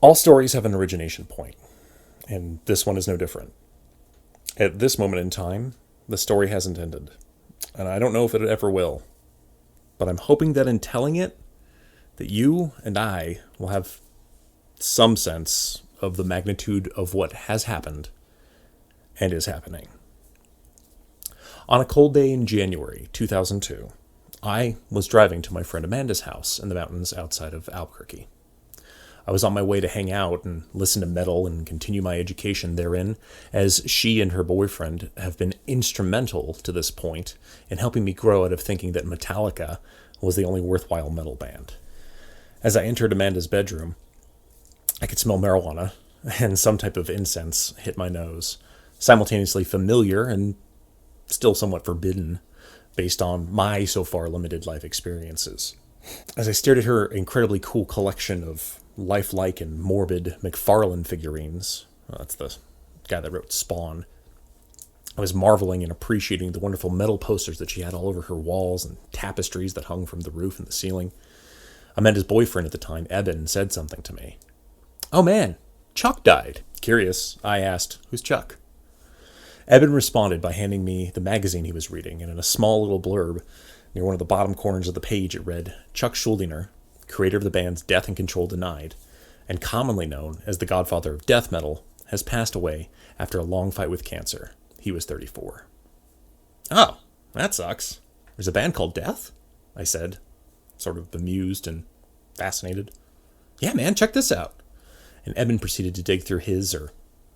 All stories have an origination point, and this one is no different. At this moment in time, the story hasn't ended, and I don't know if it ever will. But I'm hoping that in telling it, that you and I will have some sense of the magnitude of what has happened and is happening. On a cold day in January 2002, I was driving to my friend Amanda's house in the mountains outside of Albuquerque. I was on my way to hang out and listen to metal and continue my education therein, as she and her boyfriend have been instrumental to this point in helping me grow out of thinking that Metallica was the only worthwhile metal band. As I entered Amanda's bedroom, I could smell marijuana and some type of incense hit my nose, simultaneously familiar and still somewhat forbidden based on my so far limited life experiences. As I stared at her incredibly cool collection of lifelike and morbid McFarlane figurines, that's the guy that wrote Spawn, I was marveling and appreciating the wonderful metal posters that she had all over her walls and tapestries that hung from the roof and the ceiling. Amanda's boyfriend at the time, Eben, said something to me. "Oh man, Chuck died." Curious, I asked, "Who's Chuck?" Eben responded by handing me the magazine he was reading, and in a small little blurb, near one of the bottom corners of the page, it read, "Chuck Schuldiner, creator of the bands Death and Control Denied, and commonly known as the godfather of death metal, has passed away after a long fight with cancer. He was 34. "Oh, that sucks. There's a band called Death?" I said, sort of bemused and fascinated. "Yeah, man, check this out." And Eben proceeded to dig through his, or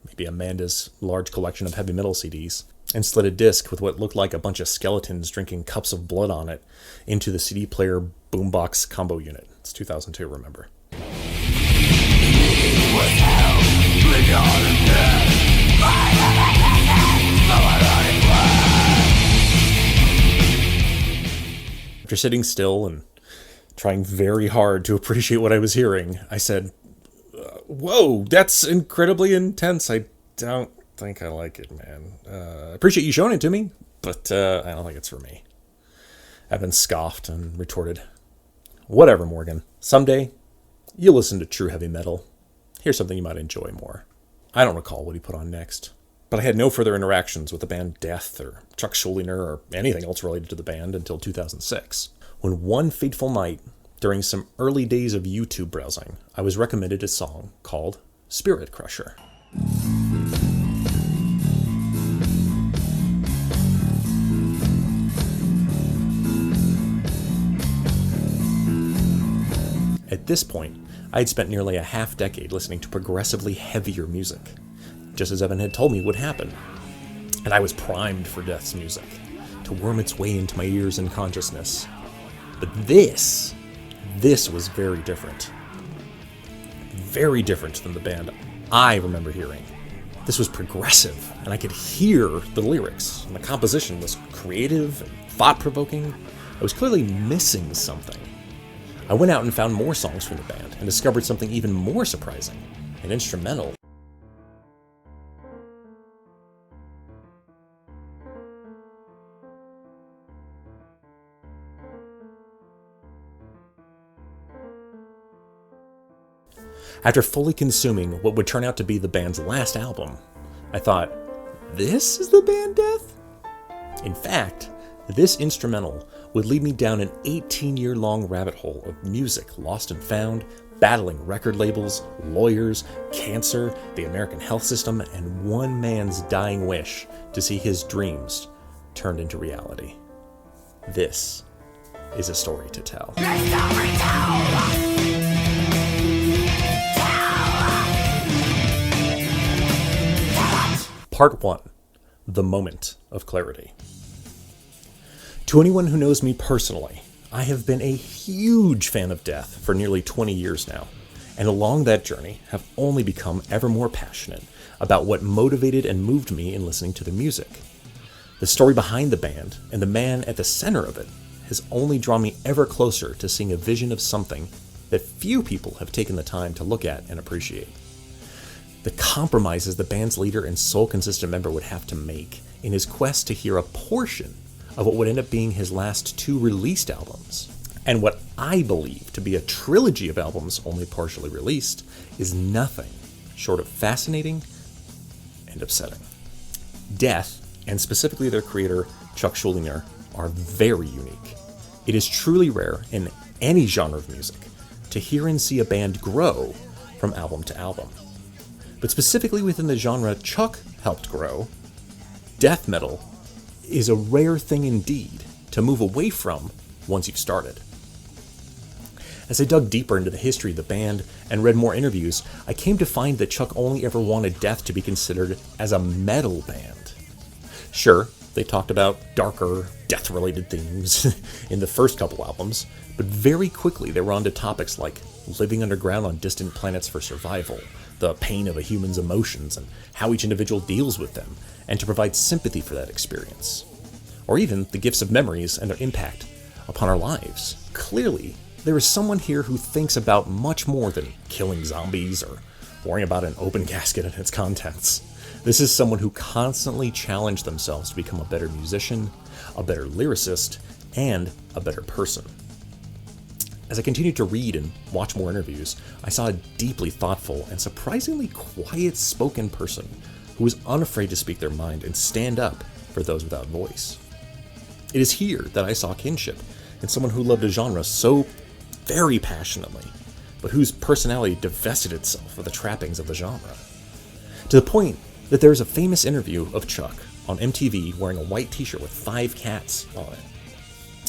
maybe Amanda's, large collection of heavy metal CDs, and slid a disc with what looked like a bunch of skeletons drinking cups of blood on it into the CD player boombox combo unit. It's 2002, remember. After sitting still and trying very hard to appreciate what I was hearing, I said, "Whoa, that's incredibly intense. I don't think I like it, man. I appreciate you showing it to me, but I don't think it's for me." Evan scoffed and retorted, "Whatever, Morgan. Someday, you'll listen to true heavy metal. Here's something you might enjoy more." I don't recall what he put on next, but I had no further interactions with the band Death or Chuck Schuldiner or anything else related to the band until 2006, when one fateful night, during some early days of YouTube browsing, I was recommended a song called Spirit Crusher. At this point, I had spent nearly a half-decade listening to progressively heavier music, just as Evan had told me would happen. And I was primed for Death's music, to worm its way into my ears and consciousness. But this was very different. Very different than the band I remember hearing. This was progressive, and I could hear the lyrics, and the composition was creative and thought-provoking. I was clearly missing something. I went out and found more songs from the band, and discovered something even more surprising, an instrumental. After fully consuming what would turn out to be the band's last album, I thought, this is the band Death? In fact, this instrumental would lead me down an 18-year-long rabbit hole of music lost and found, battling record labels, lawyers, cancer, the American health system, and one man's dying wish to see his dreams turned into reality. This is a story to tell. Part 1. The Moment of Clarity. To anyone who knows me personally, I have been a huge fan of Death for nearly 20 years now, and along that journey have only become ever more passionate about what motivated and moved me in listening to their music. The story behind the band, and the man at the center of it, has only drawn me ever closer to seeing a vision of something that few people have taken the time to look at and appreciate. The compromises the band's leader and sole consistent member would have to make in his quest to hear a portion of what would end up being his last 2 released albums. And what I believe to be a trilogy of albums only partially released is nothing short of fascinating and upsetting. Death, and specifically their creator, Chuck Schuldiner, are very unique. It is truly rare in any genre of music to hear and see a band grow from album to album. But specifically within the genre Chuck helped grow, death metal is a rare thing indeed to move away from once you've started. As I dug deeper into the history of the band and read more interviews, I came to find that Chuck only ever wanted Death to be considered as a metal band. Sure, they talked about darker, death-related themes in the first couple albums, but very quickly they were onto topics like living underground on distant planets for survival, the pain of a human's emotions and how each individual deals with them, and to provide sympathy for that experience. Or even the gifts of memories and their impact upon our lives. Clearly, there is someone here who thinks about much more than killing zombies or worrying about an open casket and its contents. This is someone who constantly challenged themselves to become a better musician, a better lyricist, and a better person. As I continued to read and watch more interviews, I saw a deeply thoughtful and surprisingly quiet-spoken person who was unafraid to speak their mind and stand up for those without voice. It is here that I saw kinship in someone who loved a genre so very passionately, but whose personality divested itself of the trappings of the genre. To the point that there is a famous interview of Chuck on MTV wearing a white t-shirt with 5 cats on it,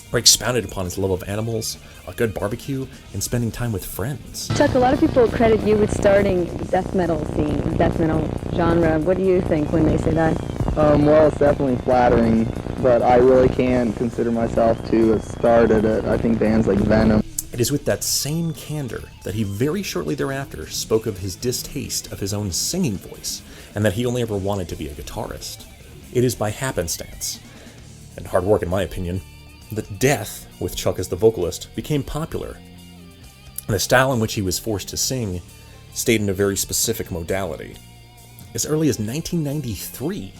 where he expounded upon his love of animals, a good barbecue, and spending time with friends. Chuck, a lot of people credit you with starting the death metal scene, death metal genre. What do you think when they say that? Well, it's definitely flattering, but I really can't consider myself to have started it. I think bands like Venom. It is with that same candor that he very shortly thereafter spoke of his distaste of his own singing voice, and that he only ever wanted to be a guitarist. It is by happenstance, and hard work in my opinion, that Death, with Chuck as the vocalist, became popular. And the style in which he was forced to sing stayed in a very specific modality. As early as 1993,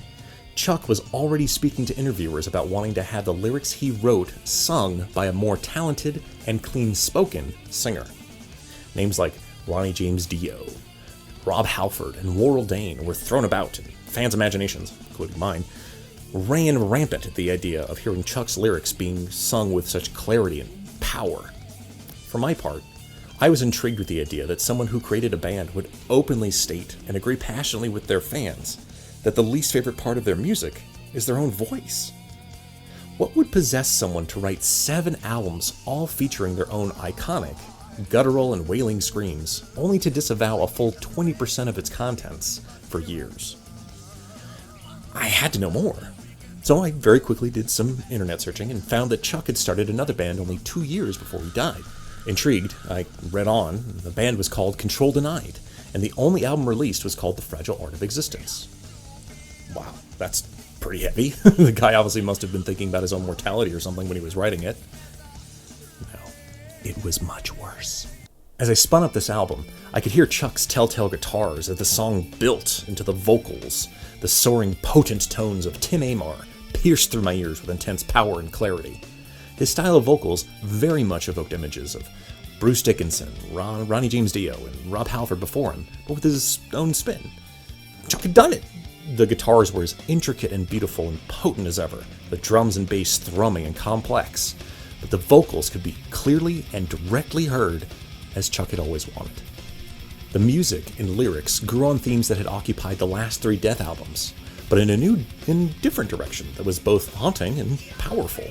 Chuck was already speaking to interviewers about wanting to have the lyrics he wrote sung by a more talented and clean-spoken singer. Names like Ronnie James Dio, Rob Halford, and Laurel Dane were thrown about in fans' imaginations, including mine, ran rampant at the idea of hearing Chuck's lyrics being sung with such clarity and power. For my part, I was intrigued with the idea that someone who created a band would openly state and agree passionately with their fans that the least favorite part of their music is their own voice. What would possess someone to write 7 albums all featuring their own iconic, guttural and wailing screams, only to disavow a full 20% of its contents for years? I had to know more. So I very quickly did some internet searching and found that Chuck had started another band only 2 years before he died. Intrigued, I read on. The band was called Control Denied, and the only album released was called The Fragile Art of Existence. Wow, that's pretty heavy. The guy obviously must have been thinking about his own mortality or something when he was writing it. No, it was much worse. As I spun up this album, I could hear Chuck's telltale guitars as the song built into the vocals. The soaring, potent tones of Tim Amar pierced through my ears with intense power and clarity. His style of vocals very much evoked images of Bruce Dickinson, Ronnie James Dio, and Rob Halford before him, but with his own spin. Chuck had done it! The guitars were as intricate and beautiful and potent as ever, the drums and bass thrumming and complex, but the vocals could be clearly and directly heard as Chuck had always wanted. The music and lyrics grew on themes that had occupied the last 3 Death albums, but in a new and different direction that was both haunting and powerful.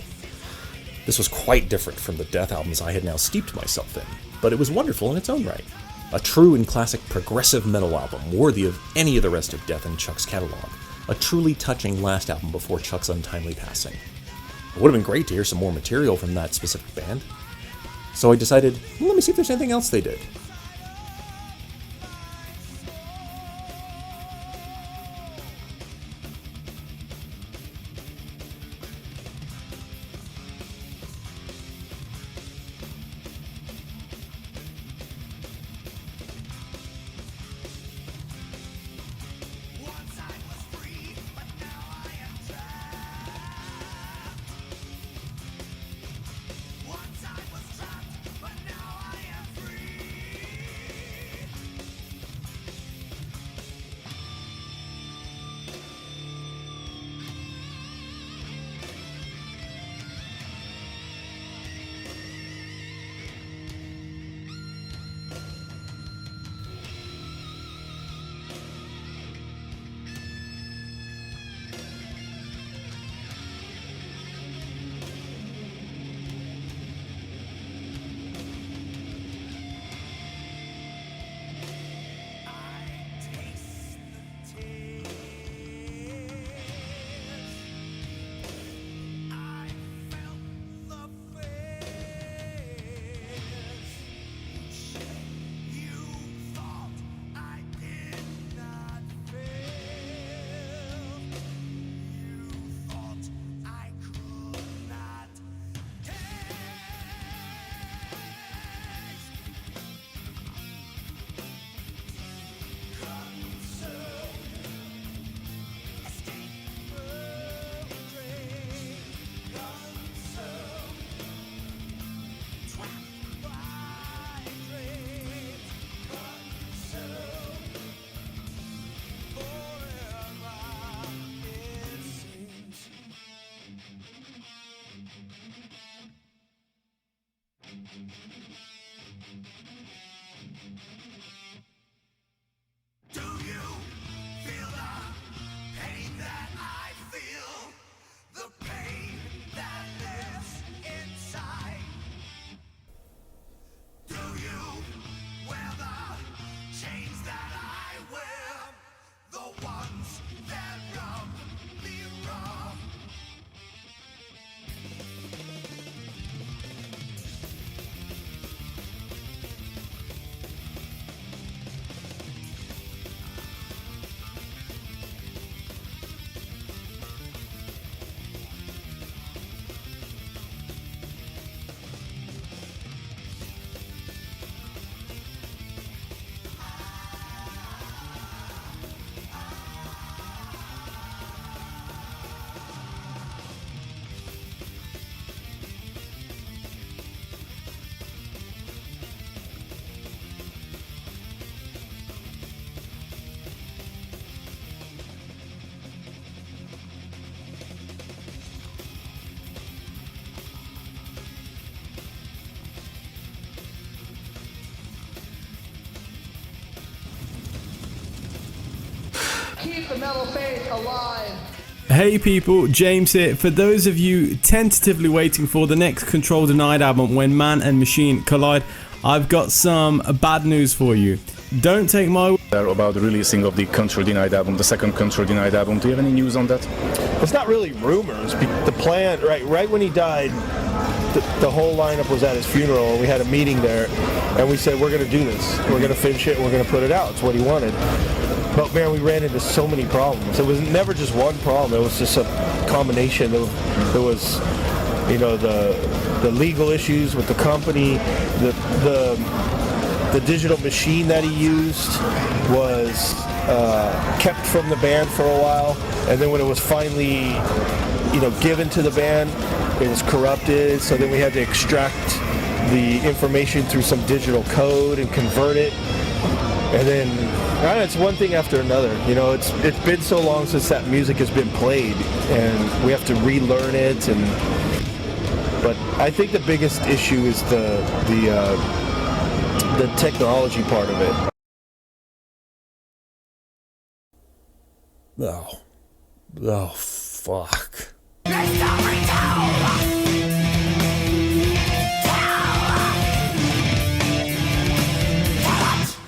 This was quite different from the Death albums I had now steeped myself in, but it was wonderful in its own right. A true and classic progressive metal album, worthy of any of the rest of Death and Chuck's catalog. A truly touching last album before Chuck's untimely passing. It would have been great to hear some more material from that specific band. So I decided, well, let me see if there's anything else they did. Do you feel the pain that I feel? The pain that lives inside? Do you wear the chains that I wear? The ones that rub me wrong? Keep the metal faith alive. Hey people, James here. For those of you tentatively waiting for the next Control Denied album, When Man and Machine Collide, I've got some bad news for you. Don't take my word about the releasing of the Control Denied album, the second Control Denied album. Do you have any news on that? It's not really rumors. The plan, right when he died, the whole lineup was at his funeral, and we had a meeting there, and we said, we're going to do this. We're going to finish it, and we're going to put it out. It's what he wanted. But man, we ran into so many problems. It was never just one problem. It was just a combination. There was, you know, the legal issues with the company, the digital machine that he used was kept from the band for a while, and then when it was finally, you know, given to the band, it was corrupted. So then we had to extract the information through some digital code and convert it, and then it's one thing after another. You know, it's been so long since that music has been played, and we have to relearn it. But I think the biggest issue is the technology part of it. Oh, fuck. Let's not return!